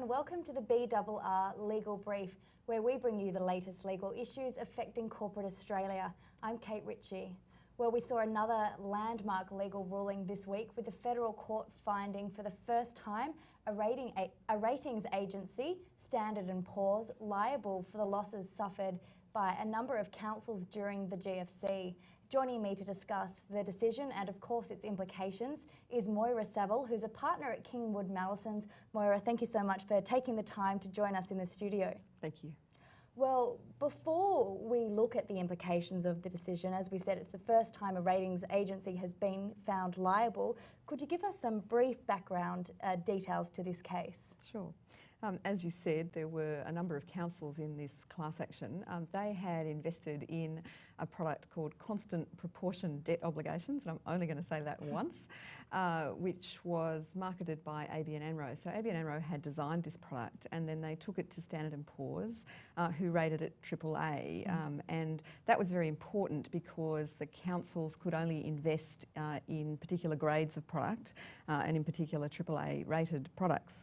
and welcome to the BRR Legal Brief, where we bring you the latest legal issues affecting corporate Australia. I'm Kate Ritchie. Well, we saw another landmark legal ruling this week with the federal court finding for the first time a ratings agency, Standard & Poor's, liable for the losses suffered by a number of councils during the GFC. Joining me to discuss the decision and, of course, its implications is Moira Saville, who's a partner at King Wood Mallesons. Moira, thank you so much for taking the time to join us in the studio. Thank you. Well, before we look at the implications of the decision, as we said, it's the first time a ratings agency has been found liable. Could you give us some brief background details to this case? Sure. As you said, there were a number of councils in this class action. They had invested in a product called constant proportion debt obligations, and I'm only going to say that once, which was marketed by ABN AMRO. So ABN AMRO had designed this product and then they took it to Standard & Poor's, who rated it AAA. And that was very important because the councils could only invest in particular grades of product and in particular AAA rated products.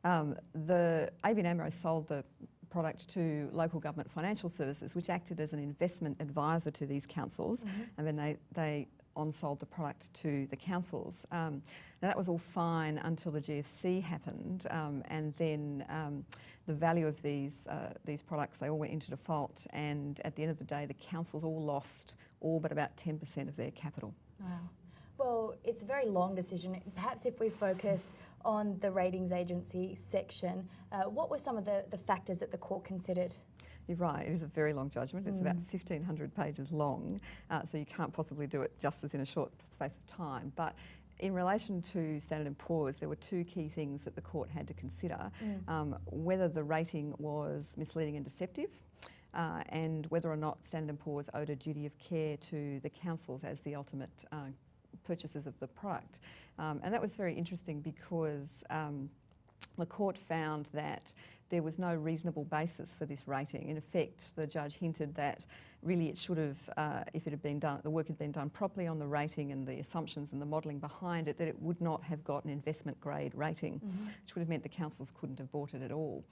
The ABN AMRO sold the product to local government financial services, which acted as an investment advisor to these councils, and then they on-sold the product to the councils. Now that was all fine until the GFC happened, and then the value of these products, they all went into default, and at the end of the day the councils all lost all but about 10% of their capital. Wow. Well, it's a very long decision. Perhaps if we focus on the ratings agency section, what were some of the factors that the court considered? You're right, it is a very long judgment. It's about 1,500 pages long, so you can't possibly do it just as in a short space of time. But in relation to Standard & Poor's, there were two key things that the court had to consider. Whether the rating was misleading and deceptive, and whether or not Standard & Poor's owed a duty of care to the councils as the ultimate purchasers of the product. And that was very interesting because the court found that there was no reasonable basis for this rating. In effect, the judge hinted that really it should have, if it had been done, the work had been done properly on the rating and the assumptions and the modelling behind it, that it would not have got an investment grade rating, which would have meant the councils couldn't have bought it at all.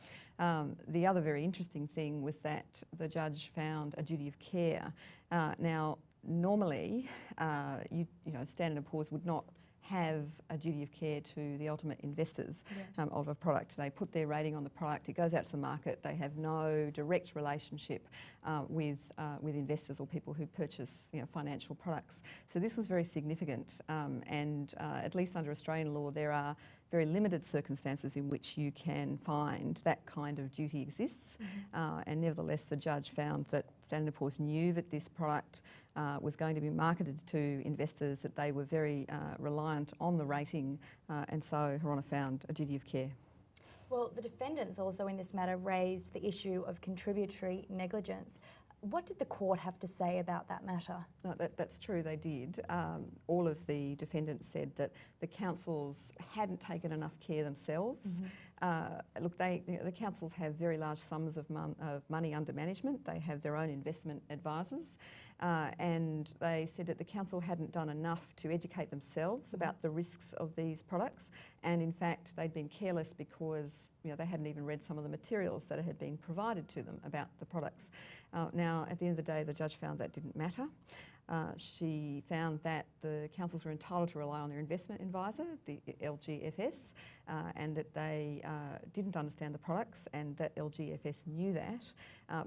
The other very interesting thing was that the judge found a duty of care. Now, normally, you know, Standard & Poor's would not have a duty of care to the ultimate investors of a product. They put their rating on the product, it goes out to the market, they have no direct relationship with investors or people who purchase, you know, financial products. So this was very significant, and at least under Australian law there are very limited circumstances in which you can find that kind of duty exists, and nevertheless the judge found that Standard & Poor's knew that this product was going to be marketed to investors, that they were very reliant on the rating, and so Her Honour found a duty of care. Well, the defendants also in this matter raised the issue of contributory negligence. What did the court have to say about that matter? No, that's true, they did. All of the defendants said that the councils hadn't taken enough care themselves. Look, the councils have very large sums of money under management. They have their own investment advisors, and they said that the council hadn't done enough to educate themselves about the risks of these products, and in fact they'd been careless because, you know, they hadn't even read some of the materials that had been provided to them about the products. Now, at the end of the day, the judge found that didn't matter. She found that the councils were entitled to rely on their investment advisor, the LGFS, and that they didn't understand the products, and that LGFS knew that.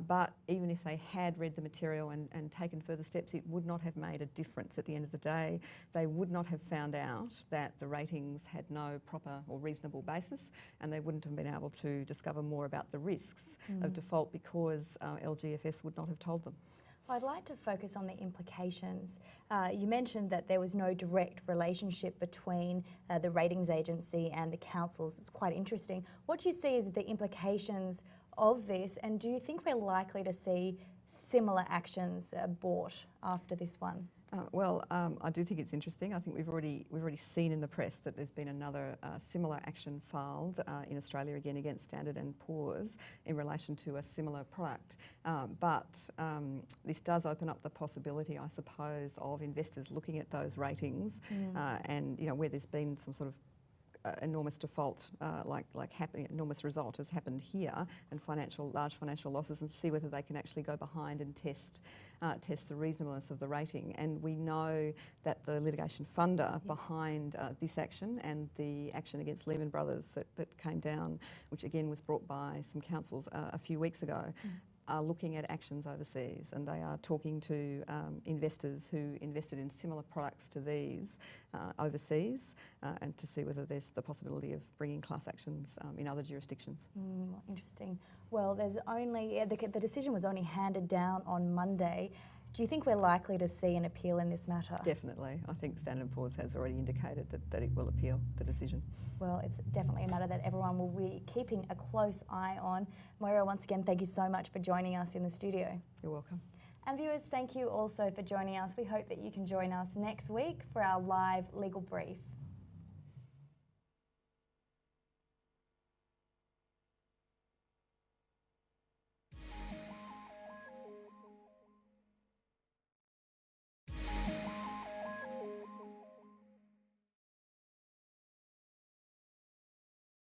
But even if they had read the material and taken further steps, it would not have made a difference at the end of the day. They would not have found out that the ratings had no proper or reasonable basis, and they wouldn't have been able to discover more about the risks of default because LGFS would not have told them. I'd like to focus on the implications. You mentioned that there was no direct relationship between the ratings agency and the councils. It's quite interesting. What do you see as the implications of this, and do you think we're likely to see similar actions brought after this one? Well, I do think it's interesting. I think we've already seen in the press that there's been another similar action filed in Australia again against Standard & Poor's in relation to a similar product. But this does open up the possibility, I suppose, of investors looking at those ratings and, you know, where there's been some sort of enormous default, enormous result has happened here, and large financial losses, and see whether they can actually go behind and test the reasonableness of the rating. And we know that the litigation funder behind this action and the action against Lehman Brothers that came down, which again was brought by some councils a few weeks ago, are looking at actions overseas, and they are talking to investors who invested in similar products to these overseas, and to see whether there's the possibility of bringing class actions in other jurisdictions. Interesting. Well, there's only the decision was only handed down on Monday. Do you think we're likely to see an appeal in this matter? Definitely. I think Standard & Poor's has already indicated that it will appeal the decision. Well, it's definitely a matter that everyone will be keeping a close eye on. Moira, once again, thank you so much for joining us in the studio. You're welcome. And viewers, thank you also for joining us. We hope that you can join us next week for our live legal brief.